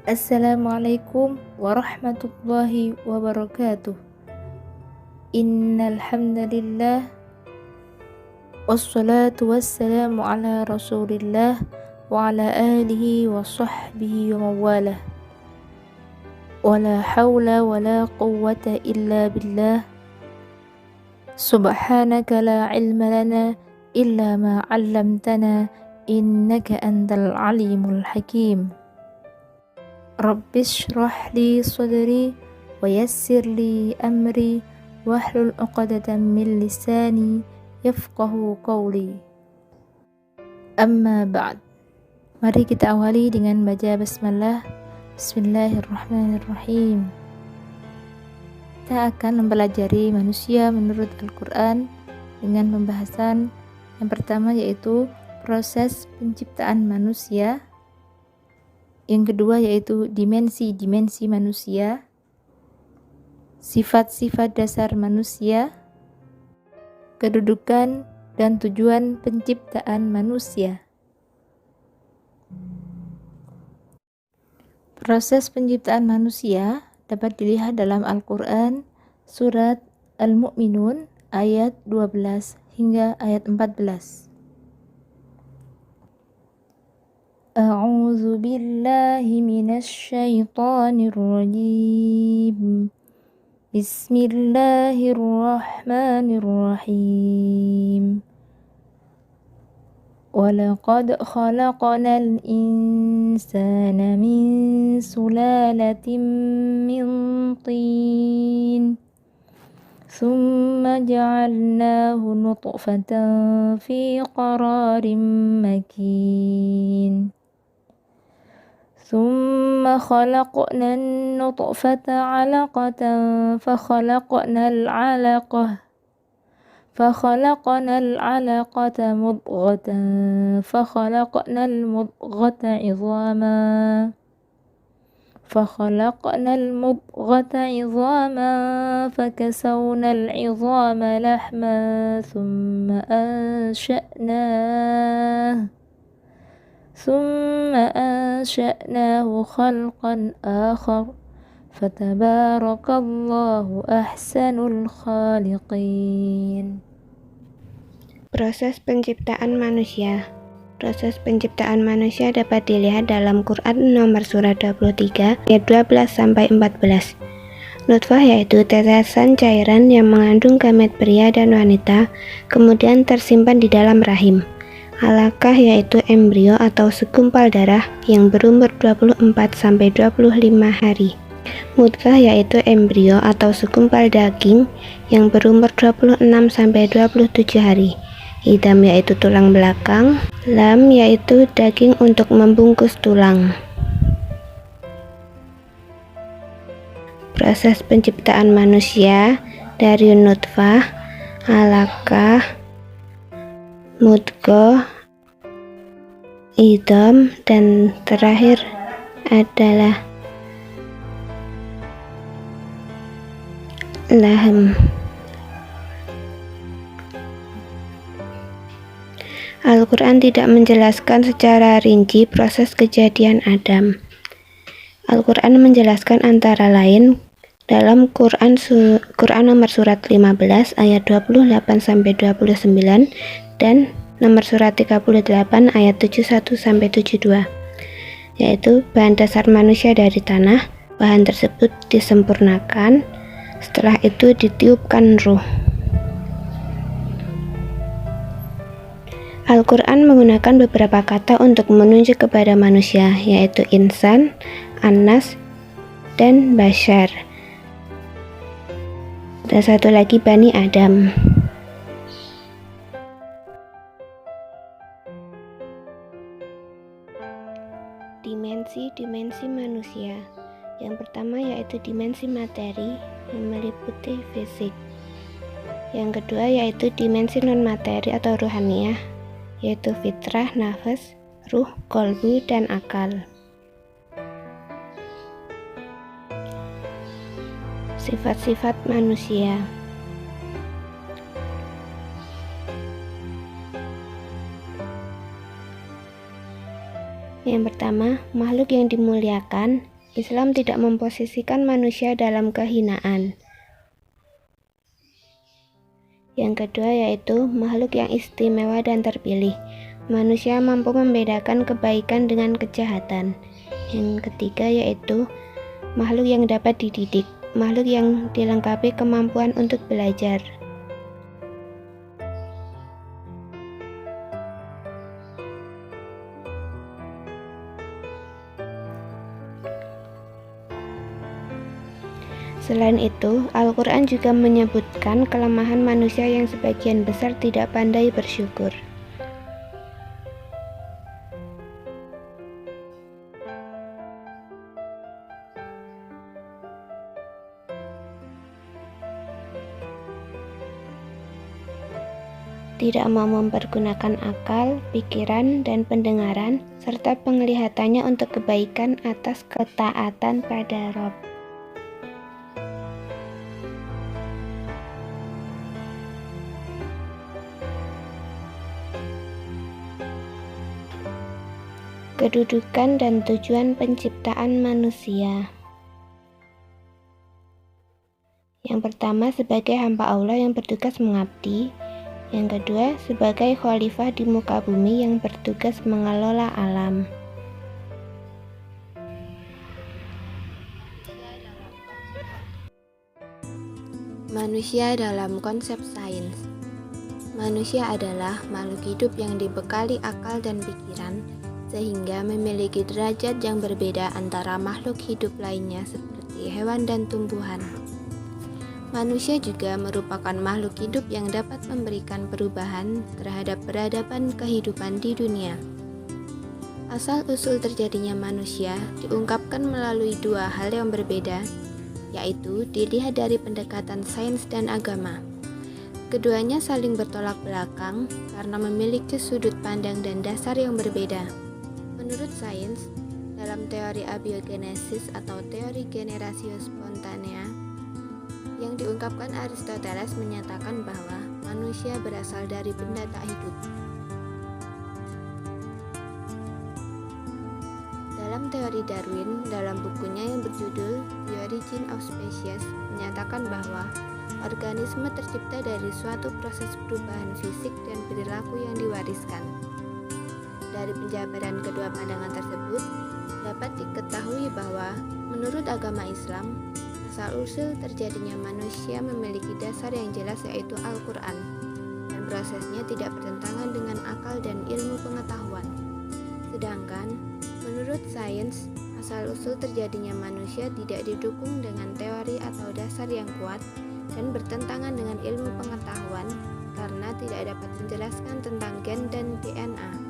Assalamualaikum warahmatullahi wabarakatuh. Innal hamdalillah wassalatu wassalamu ala Rasulillah wa ala alihi wa sahbihi wa mawalah. Wala hawla wala quwwata illa billah. Subhanaka la ilma lana illa ma 'allamtana innaka antal alimul hakim. Rabbis shrah li sadri wa yassir li amri wahlul 'uqdatam min lisani yafqahu qawli. Amma ba'd. Mari kita awali dengan baca basmalah. Bismillahirrahmanirrahim. Kita akan mempelajari manusia menurut Al-Quran dengan pembahasan yang pertama, yaitu proses penciptaan manusia. Yang kedua yaitu dimensi-dimensi manusia, sifat-sifat dasar manusia, kedudukan dan tujuan penciptaan manusia. Proses penciptaan manusia dapat dilihat dalam Al-Quran surat Al-Mu'minun ayat 12 hingga ayat 14. A'udzu billahi minasy syaithanir rajim. Bismillahirrahmanirrahim. Walaqad khalaqnal insana min sulalatin min tin. Tsumma ja'alnahu nutfatan fi qararin makin. ثم خلقنا النطفة علقة فخلقنا العلقة مضغة فخلقنا المضغة عظاما فكسونا العظام لحما ثم أنشأناه خلقا آخر فتبارك الله أحسن الخالقين. Proses penciptaan manusia. Proses penciptaan manusia dapat dilihat dalam Quran nomor surat 23 ayat 12 sampai 14. Nutfah yaitu tetesan cairan yang mengandung gamet pria dan wanita, kemudian tersimpan di dalam rahim. Alaqah yaitu embrio atau segumpal darah yang berumur 24-25 hari. Mudghah yaitu embrio atau segumpal daging yang berumur 26-27 hari. Idam yaitu tulang belakang. Lam yaitu daging untuk membungkus tulang. Proses penciptaan manusia dari nutfah, alaqah, mudghah, idam, dan terakhir adalah laham. Al-Quran tidak menjelaskan secara rinci proses kejadian Adam. Al-Quran menjelaskan antara lain dalam Quran nomor surat 15 ayat 28-29 dan nomor surat 38 ayat 71-72, yaitu bahan dasar manusia dari tanah. Bahan tersebut disempurnakan, setelah itu ditiupkan ruh. Al-Quran menggunakan beberapa kata untuk menunjuk kepada manusia, yaitu insan, anas, dan bashar. Dan satu lagi Bani Adam. Dimensi manusia. Yang pertama yaitu dimensi materi yang meliputi fisik. Yang kedua yaitu dimensi non-materi atau ruhaniyah, yaitu fitrah, nafas, ruh, kolbu, dan akal. Sifat-sifat manusia. Yang pertama, makhluk yang dimuliakan Islam tidak memposisikan manusia dalam kehinaan. Yang kedua yaitu makhluk yang istimewa dan terpilih. Manusia mampu membedakan kebaikan dengan kejahatan. Yang ketiga yaitu makhluk yang dapat dididik, makhluk yang dilengkapi kemampuan untuk belajar. Selain itu, Al-Quran juga menyebutkan kelemahan manusia yang sebagian besar tidak pandai bersyukur. Tidak mau mempergunakan akal, pikiran, dan pendengaran, serta penglihatannya untuk kebaikan atas ketaatan pada Rabb. Kedudukan dan tujuan penciptaan manusia. Yang pertama, sebagai hamba Allah yang bertugas mengabdi. Yang kedua, sebagai khalifah di muka bumi yang bertugas mengelola alam. Manusia dalam konsep sains. Manusia adalah makhluk hidup yang dibekali akal dan pikiran, sehingga memiliki derajat yang berbeda antara makhluk hidup lainnya seperti hewan dan tumbuhan. Manusia juga merupakan makhluk hidup yang dapat memberikan perubahan terhadap peradaban kehidupan di dunia. Asal-usul terjadinya manusia diungkapkan melalui dua hal yang berbeda, yaitu dilihat dari pendekatan sains dan agama. Keduanya saling bertolak belakang karena memiliki sudut pandang dan dasar yang berbeda. Menurut sains, dalam teori abiogenesis atau teori generasio spontanea yang diungkapkan Aristoteles menyatakan bahwa manusia berasal dari benda tak hidup. Dalam teori Darwin, dalam bukunya yang berjudul The Origin of Species, menyatakan bahwa organisme tercipta dari suatu proses perubahan fisik dan perilaku yang diwariskan. Dari penjabaran kedua pandangan tersebut, dapat diketahui bahwa menurut agama Islam, asal-usul terjadinya manusia memiliki dasar yang jelas yaitu Al-Quran, dan prosesnya tidak bertentangan dengan akal dan ilmu pengetahuan. Sedangkan, menurut sains, asal-usul terjadinya manusia tidak didukung dengan teori atau dasar yang kuat dan bertentangan dengan ilmu pengetahuan karena tidak dapat menjelaskan tentang gen dan DNA.